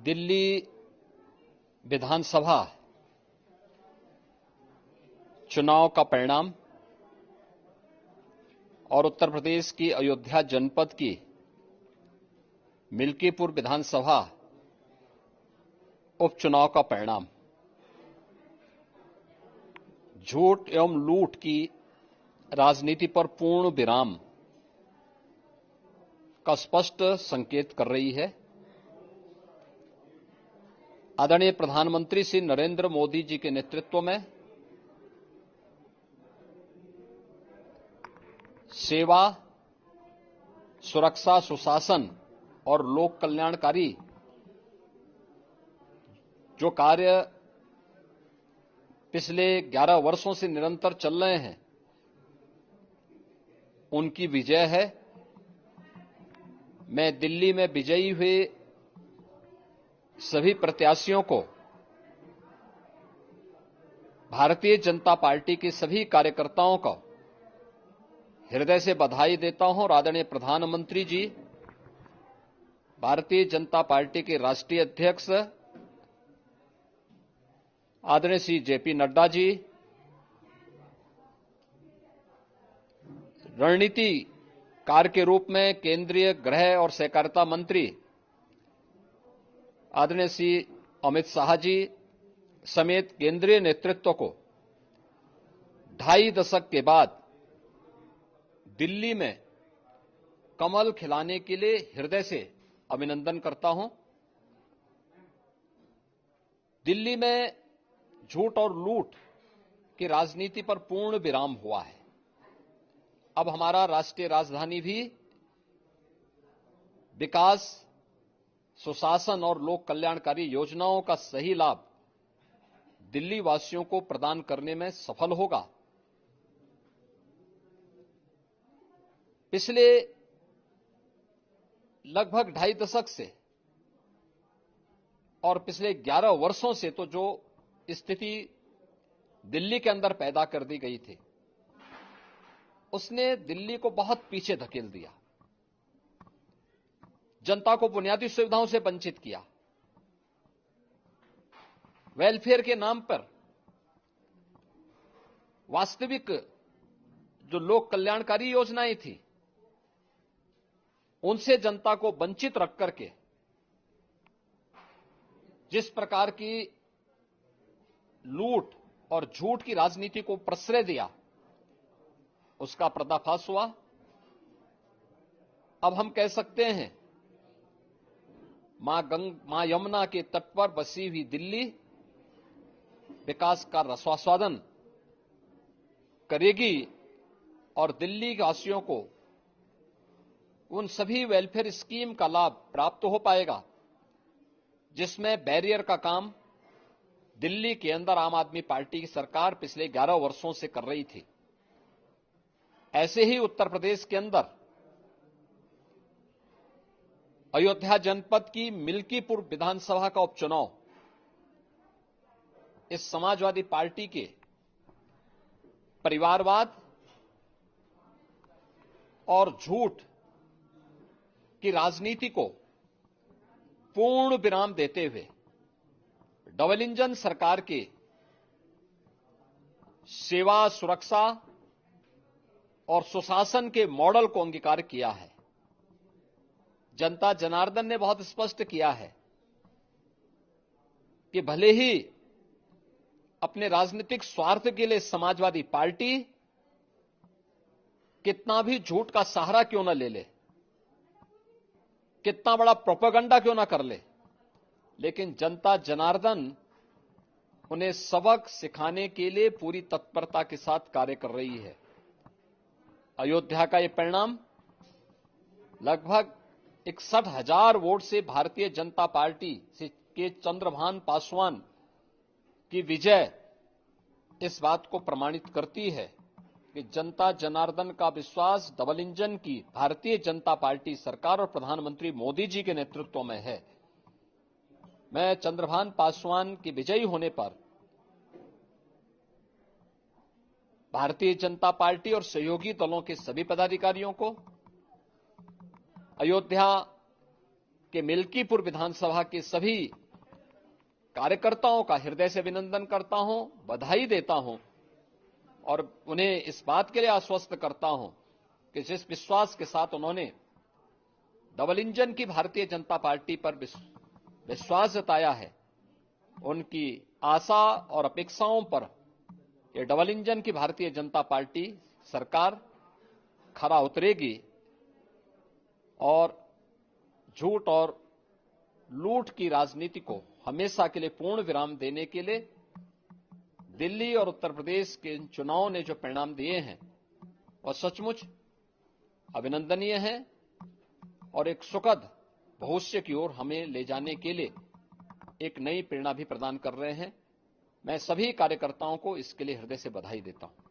दिल्ली विधानसभा चुनाव का परिणाम और उत्तर प्रदेश की अयोध्या जनपद की मिल्कीपुर विधानसभा उपचुनाव का परिणाम झूठ एवं लूट की राजनीति पर पूर्ण विराम का स्पष्ट संकेत कर रही है। आदरणीय प्रधानमंत्री श्री नरेंद्र मोदी जी के नेतृत्व में सेवा, सुरक्षा, सुशासन और लोक कल्याणकारी जो कार्य पिछले 11 वर्षों से निरंतर चल रहे हैं, उनकी विजय है। मैं दिल्ली में विजयी हुए सभी प्रत्याशियों को, भारतीय जनता पार्टी के सभी कार्यकर्ताओं को हृदय से बधाई देता हूं और आदरणीय प्रधानमंत्री जी, भारतीय जनता पार्टी के राष्ट्रीय अध्यक्ष आदरणीय श्री जेपी नड्डा जी, रणनीतिकार के रूप में केंद्रीय गृह और सहकारिता मंत्री आदरणीय श्री अमित शाह जी समेत केंद्रीय नेतृत्व को 2.5 दशक के बाद दिल्ली में कमल खिलाने के लिए हृदय से अभिनंदन करता हूं। दिल्ली में झूठ और लूट की राजनीति पर पूर्ण विराम हुआ है। अब हमारा राष्ट्रीय राजधानी भी विकास, सुशासन और लोक कल्याणकारी योजनाओं का सही लाभ दिल्ली वासियों को प्रदान करने में सफल होगा। पिछले लगभग 2.5 दशक से और पिछले 11 वर्षों से तो जो स्थिति दिल्ली के अंदर पैदा कर दी गई थी, उसने दिल्ली को बहुत पीछे धकेल दिया, जनता को बुनियादी सुविधाओं से वंचित किया। वेलफेयर के नाम पर वास्तविक जो लोक कल्याणकारी योजनाएं थी, उनसे जनता को वंचित रख करके जिस प्रकार की लूट और झूठ की राजनीति को प्रश्रय दिया, उसका पर्दाफाश हुआ। अब हम कह सकते हैं मां यमुना के तट पर बसी हुई दिल्ली विकास का रसास्वादन करेगी और दिल्ली वासियों को उन सभी वेलफेयर स्कीम का लाभ प्राप्त हो पाएगा जिसमें बैरियर का काम दिल्ली के अंदर आम आदमी पार्टी की सरकार पिछले 11 वर्षों से कर रही थी। ऐसे ही उत्तर प्रदेश के अंदर अयोध्या जनपद की मिल्कीपुर विधानसभा का उपचुनाव इस समाजवादी पार्टी के परिवारवाद और झूठ की राजनीति को पूर्ण विराम देते हुए डबल इंजन सरकार के सेवा, सुरक्षा और सुशासन के मॉडल को अंगीकार किया है। जनता जनार्दन ने बहुत स्पष्ट किया है कि भले ही अपने राजनीतिक स्वार्थ के लिए समाजवादी पार्टी कितना भी झूठ का सहारा क्यों न ले ले, कितना बड़ा प्रोपेगेंडा क्यों ना कर ले, लेकिन जनता जनार्दन उन्हें सबक सिखाने के लिए पूरी तत्परता के साथ कार्य कर रही है। अयोध्या का यह परिणाम लगभग 61,000 वोट से भारतीय जनता पार्टी के चंद्रभान पासवान की विजय इस बात को प्रमाणित करती है कि जनता जनार्दन का विश्वास डबल इंजन की भारतीय जनता पार्टी सरकार और प्रधानमंत्री मोदी जी के नेतृत्व में है। मैं चंद्रभान पासवान की विजयी होने पर भारतीय जनता पार्टी और सहयोगी दलों के सभी पदाधिकारियों को, अयोध्या कि मिल्कीपुर विधानसभा के सभी कार्यकर्ताओं का हृदय से अभिनंदन करता हूं, बधाई देता हूं और उन्हें इस बात के लिए आश्वस्त करता हूं कि जिस विश्वास के साथ उन्होंने डबल इंजन की भारतीय जनता पार्टी पर विश्वास जताया है, उनकी आशा और अपेक्षाओं पर ये डबल इंजन की भारतीय जनता पार्टी सरकार खरा उतरेगी और झूठ और लूट की राजनीति को हमेशा के लिए पूर्ण विराम देने के लिए दिल्ली और उत्तर प्रदेश के इन चुनावों ने जो परिणाम दिए हैं वह सचमुच अभिनंदनीय है और एक सुखद भविष्य की ओर हमें ले जाने के लिए एक नई प्रेरणा भी प्रदान कर रहे हैं। मैं सभी कार्यकर्ताओं को इसके लिए हृदय से बधाई देता हूं।